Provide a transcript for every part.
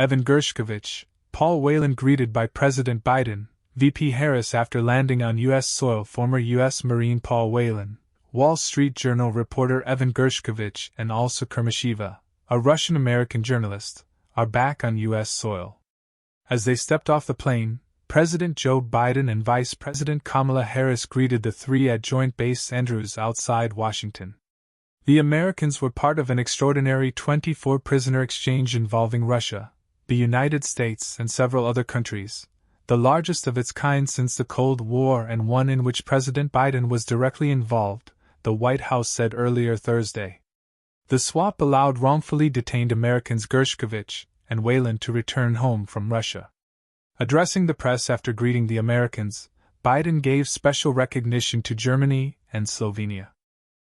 Evan Gershkovich, Paul Whelan greeted by President Biden, VP Harris after landing on U.S. soil. Former U.S. Marine Paul Whelan, Wall Street Journal reporter Evan Gershkovich and Alsu Kurmasheva, a Russian-American journalist, are back on U.S. soil. As they stepped off the plane, President Joe Biden and Vice President Kamala Harris greeted the three at Joint Base Andrews outside Washington. The Americans were part of an extraordinary 24-prisoner exchange involving Russia, the United States, and several other countries, the largest of its kind since the Cold War and one in which President Biden was directly involved, the White House said earlier Thursday. The swap allowed wrongfully detained Americans Gershkovich and Whelan to return home from Russia. Addressing the press after greeting the Americans, Biden gave special recognition to Germany and Slovenia.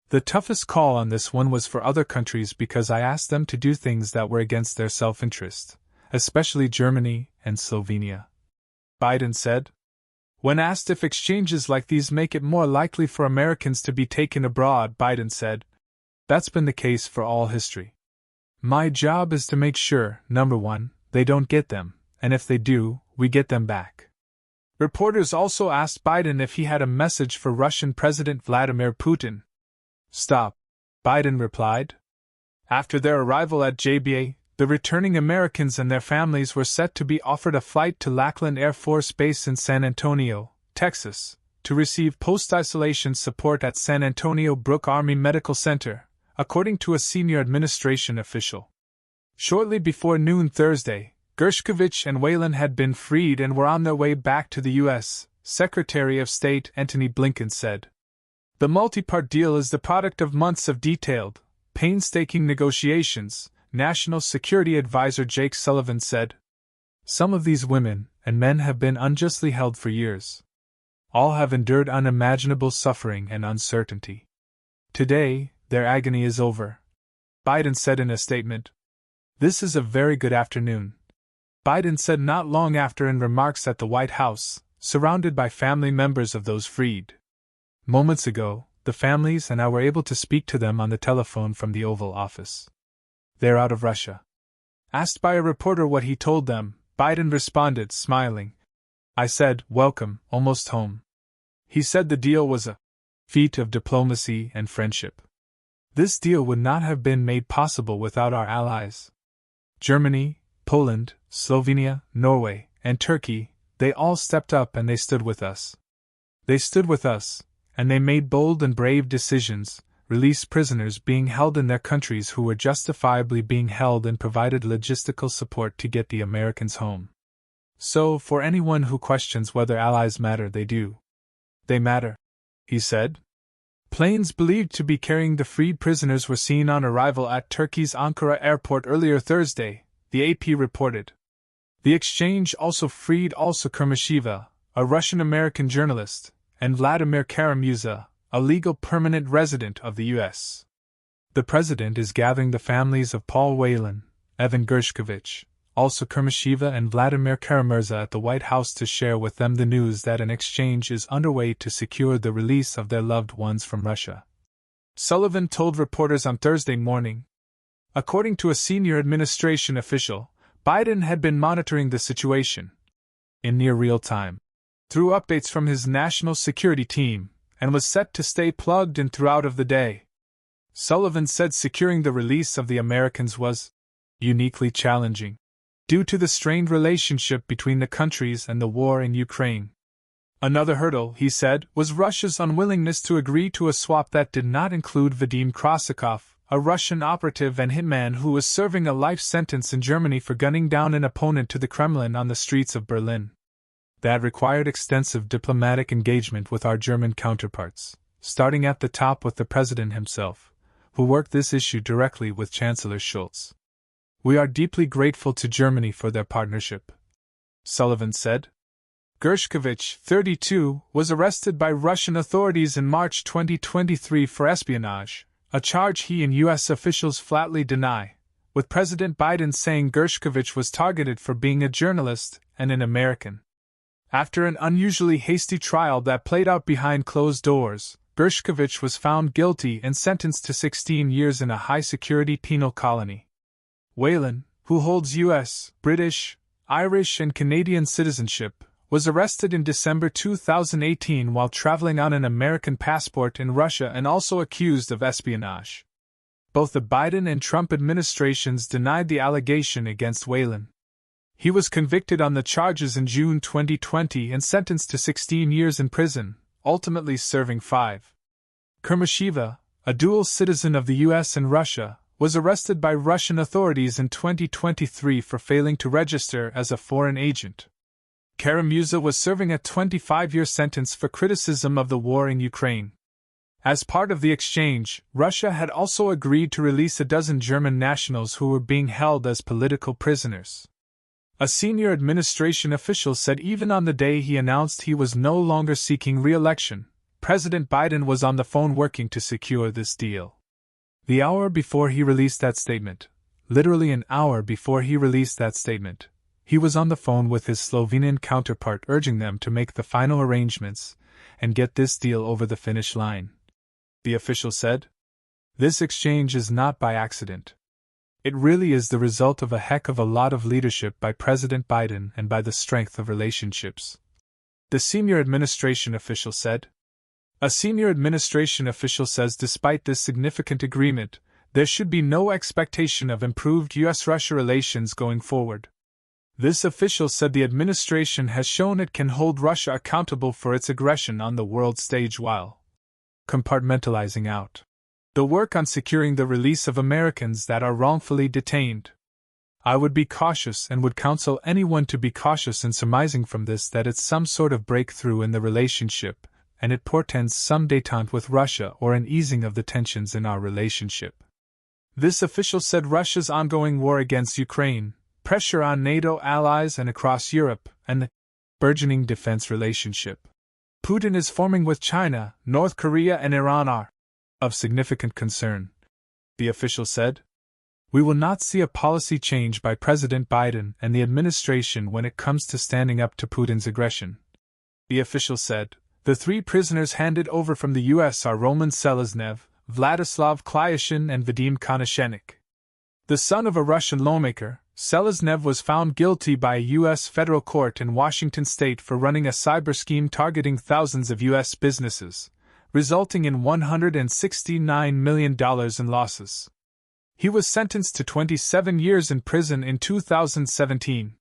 The toughest call on this one was for other countries because I asked them to do things that were against their self-interest, especially Germany and Slovenia, Biden said. When asked if exchanges like these make it more likely for Americans to be taken abroad, Biden said, "That's been the case for all history. My job is to make sure, number one, they don't get them, and if they do, we get them back." Reporters also asked Biden if he had a message for Russian President Vladimir Putin. "Stop," Biden replied. After their arrival at JBA, the returning Americans and their families were set to be offered a flight to Lackland Air Force Base in San Antonio, Texas, to receive post-isolation support at San Antonio Brooke Army Medical Center, according to a senior administration official. Shortly before noon Thursday, Gershkovich and Whelan had been freed and were on their way back to the U.S., Secretary of State Antony Blinken said. The multi-part deal is the product of months of detailed, painstaking negotiations, National Security Advisor Jake Sullivan said. Some of these women and men have been unjustly held for years. All have endured unimaginable suffering and uncertainty. Today, their agony is over, Biden said in a statement. This is a very good afternoon, Biden said not long after in remarks at the White House, surrounded by family members of those freed. Moments ago, the families and I were able to speak to them on the telephone from the Oval Office. They're out of Russia. Asked by a reporter what he told them, Biden responded, smiling. I said, welcome, almost home. He said the deal was a feat of diplomacy and friendship. This deal would not have been made possible without our allies. Germany, Poland, Slovenia, Norway, and Turkey, they all stepped up and they stood with us. They stood with us, and they made bold and brave decisions, released prisoners being held in their countries who were justifiably being held, and provided logistical support to get the Americans home. So, for anyone who questions whether allies matter, they do. They matter, he said. Planes believed to be carrying the freed prisoners were seen on arrival at Turkey's Ankara airport earlier Thursday, the AP reported. The exchange also freed Alsu Kurmasheva, a Russian-American journalist, and Vladimir Kara-Murza, a legal permanent resident of the U.S. The president is gathering the families of Paul Whelan, Evan Gershkovich, Alsu Kurmasheva, and Vladimir Kara-Murza at the White House to share with them the news that an exchange is underway to secure the release of their loved ones from Russia. Sullivan told reporters on Thursday morning. According to a senior administration official, Biden had been monitoring the situation in near real time through updates from his national security team, and was set to stay plugged in throughout of the day. Sullivan said securing the release of the Americans was uniquely challenging due to the strained relationship between the countries and the war in Ukraine. Another hurdle, he said, was Russia's unwillingness to agree to a swap that did not include Vadim Krasikov, a Russian operative and hitman who was serving a life sentence in Germany for gunning down an opponent to the Kremlin on the streets of Berlin. That required extensive diplomatic engagement with our German counterparts, starting at the top with the president himself, who worked this issue directly with Chancellor Scholz. We are deeply grateful to Germany for their partnership, Sullivan said. Gershkovich, 32, was arrested by Russian authorities in March 2023 for espionage, a charge he and U.S. officials flatly deny, with President Biden saying Gershkovich was targeted for being a journalist and an American. After an unusually hasty trial that played out behind closed doors, Gershkovich was found guilty and sentenced to 16 years in a high-security penal colony. Whelan, who holds U.S., British, Irish, and Canadian citizenship, was arrested in December 2018 while traveling on an American passport in Russia and also accused of espionage. Both the Biden and Trump administrations denied the allegation against Whelan. He was convicted on the charges in June 2020 and sentenced to 16 years in prison, ultimately serving 5. Kurmasheva, a dual citizen of the US and Russia, was arrested by Russian authorities in 2023 for failing to register as a foreign agent. Karamuza was serving a 25-year sentence for criticism of the war in Ukraine. As part of the exchange, Russia had also agreed to release a dozen German nationals who were being held as political prisoners. A senior administration official said even on the day he announced he was no longer seeking re-election, President Biden was on the phone working to secure this deal. The hour before he released that statement, literally an hour before he released that statement, he was on the phone with his Slovenian counterpart urging them to make the final arrangements and get this deal over the finish line. The official said, "This exchange is not by accident. It really is the result of a heck of a lot of leadership by President Biden and by the strength of relationships." The senior administration official said. A senior administration official says despite this significant agreement, there should be no expectation of improved US-Russia relations going forward. This official said the administration has shown it can hold Russia accountable for its aggression on the world stage while compartmentalizing out the work on securing the release of Americans that are wrongfully detained. I would be cautious and would counsel anyone to be cautious in surmising from this that it's some sort of breakthrough in the relationship, and it portends some détente with Russia or an easing of the tensions in our relationship. This official said Russia's ongoing war against Ukraine, pressure on NATO allies and across Europe, and the burgeoning defense relationship Putin is forming with China, North Korea, and Iran are of significant concern. The official said, "We will not see a policy change by President Biden and the administration when it comes to standing up to Putin's aggression." The official said, "The 3 prisoners handed over from the U.S. are Roman Seleznev, Vladislav Klyashin, and Vadim Konashenik." The son of a Russian lawmaker, Seleznev was found guilty by a U.S. federal court in Washington state for running a cyber scheme targeting thousands of U.S. businesses, resulting in $169 million in losses. He was sentenced to 27 years in prison in 2017.